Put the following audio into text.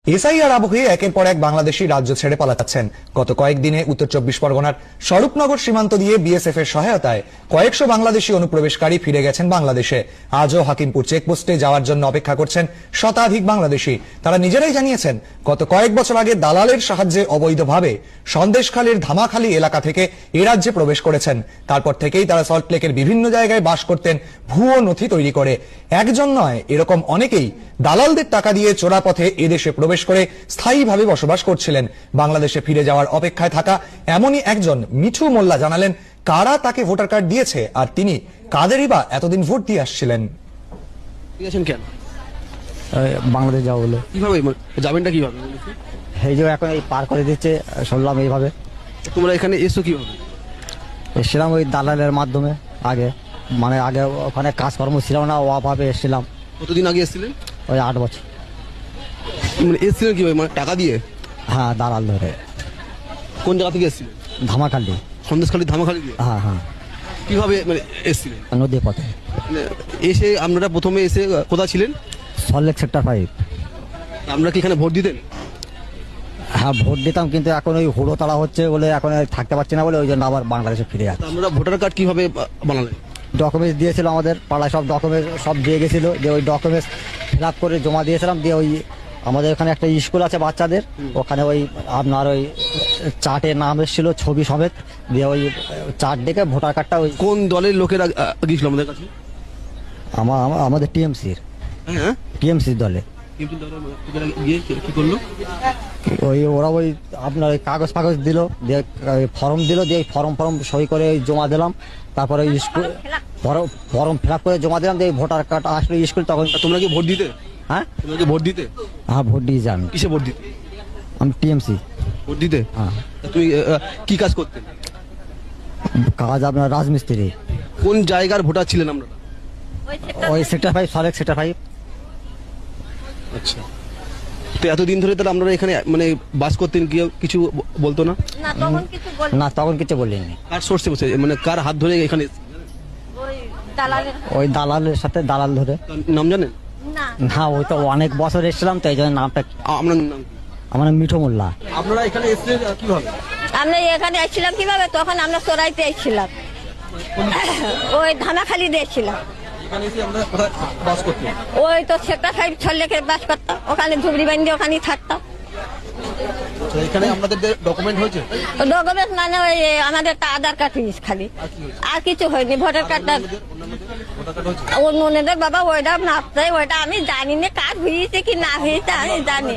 SIR আবহে একের পর এক বাংলাদেশি রাজ্য ছেড়ে পালাচ্ছেন। গত কয়েকদিনে উত্তর চব্বিশ পরগনার স্বরূপনগর সীমান্ত দিয়ে বিএসএফ এর সহায়তায় কয়েকশো বাংলাদেশি অনুপ্রবেশকারী ফিরে গেছেন বাংলাদেশে। আজও হাকিমপুর চেকপোস্টে যাওয়ার জন্য অপেক্ষা করছেন শতাধিক বাংলাদেশি। তারা নিজেরাই জানিয়েছেন, গত কয়েক বছর আগে দালালের সাহায্যে অবৈধভাবে সন্দেশখালীর ধামাখালী এলাকা থেকে এ রাজ্যে প্রবেশ করেছেন। তারপর থেকেই তারা সল্টলেকের বিভিন্ন জায়গায় বাস করতেন ভুয়ো নথি তৈরি করে। একজন নয়, এরকম অনেকেই দালালদের টাকা দিয়ে চোরাপথে এদেশে প্রবেশ করে স্থায়ীভাবে বসবাস করছিলেন। বাংলাদেশে ফিরে যাওয়ার অপেক্ষায় থাকা এমনই একজন মিঠু মোল্লা জানালেন কারা তাকে ভোটার কার্ড দিয়েছে আর তিনি কাদেরই বা এতদিন ভোট দিয়ে আসছিলেন। কেন বাংলাদেশ যাবো বলে। কিভাবে যাবেনটা কিভাবে? এই যে এখন এই পার করে দিচ্ছে, শুনলাম এইভাবে। তোমরা এখানে এসো কিভাবে? এসেছিলাম ওই দালালের মাধ্যমে। আগে আগে ওখানে কাজকর্ম ছিল না, অভাবে এসেছিলাম। কতদিন আগে এসেছিলেন? ওই 8 বছর। এসেছিলেন কিভাবে, টাকা দিয়ে? হ্যাঁ, দালাল ধরে। কোন জায়গা থেকে এসেছিলেন? ধামাখালি। সন্দেশখালী ধামাখালী দিয়ে? হ্যাঁ। কিভাবে এসেছিলেন? নদী পথে এসে আপনারা প্রথমে এসে কোথায় ছিলেন? সল্টলেক সেক্টর 5। আপনারা কি এখানে ভোট দিতেন? হ্যাঁ, ভোট দিতাম, কিন্তু এখন ওই হুড়ো তাড়া হচ্ছে বলে এখন থাকতে পারছি না বলে ওই জন্য আবার বাংলাদেশে ফিরে যাচ্ছে। আমরা ভোটার কার্ড কিভাবে বানালেন? ডকুমেন্টস দিয়েছিল, আমাদের পাড়ায় সব ডকুমেন্টস সব দিয়ে গেছিলো। যে ওই ডকুমেন্টস ফিল আপ করে জমা দিয়েছিলাম। দিয়ে ওই আমাদের এখানে একটা স্কুল আছে বাচ্চাদের, ওখানে ওই আপনার ওই চার্টে নাম এসেছিল ছবি সমেত। দিয়ে ওই চার্ট দেখে ভোটার কার্ডটা ওই কোন দলের লোকেরা গিয়েছিল আমাদের কাছে? আমাদের টিএমসির হ্যাঁ, টিএমসির দলে। গিয়ে কি করলো? ওরা ওই আপনার ওই কাগজ ফাগজ দিল, দিয়ে ফর্ম দিল, দিয়ে ফর্ম সই করে জমা দিলাম। তারপরে স্কুল ফর্ম ফিল আপ করে জমা দিলাম। দিয়ে ভোটার কার্ড আসলো স্কুল। তখন তোমরা কি ভোট দিতে? হ্যাঁ, তোমরা কি ভোট দিতে? হ্যাঁ, ভোট দিয়েছি আমি। কিসে ভোট দিতে? আমি টিএমসি ভোট দিতে। হ্যাঁ। তুমি কি কাজ করতেন? কাজ আপনার রাজমিস্ত্রি। কোন জায়গার ভোটার ছিলেন আমরা? ওই সেক্টর 5, সল্টলেক সেক্টর 5। আচ্ছা, তো এতদিন ধরে তাহলে আপনারা এখানে বাস করতেন, কিছু বলতো না? না, তখন কিছু বলিনি। কার সোর্সে বসে, কার হাত ধরে এখানে? ওই দালালের সাথে, দালাল ধরে। তার নাম জানেন? না, ওই তো অনেক বছর এসেছিলাম, তো এই জন্য নামটা। আপনার নাম কি? আমার নাম মিঠু মোল্লা। আপনারা এখানে এসেছিলেন কিভাবে? আমরা এখানে আসছিলাম কিভাবে, তখন আমরা চোরাইতে এসেছিলাম, ওই ধামাখালি দিয়েছিলাম। এখানে এসে আমরা কোথায় বাস করতেন? ওই তো সেক্টর 5 সল্টলেকের বাস করতাম, ওখানে ঝুবড়ি বান্ধি ওখানেই থাকতাম। এখানে আপনাদের ডকুমেন্ট হয়েছে? ডকুমেন্ট মানে ওই আমাদের আধার কার্ড হয়েছে খালি, আর কিছু হয়নি। ভোটার কার্ডটা অন্যদের বাবা ওইটা না, ওইটা আমি জানি না কাজ হয়েছে কি না হয়েছে, আমি জানি।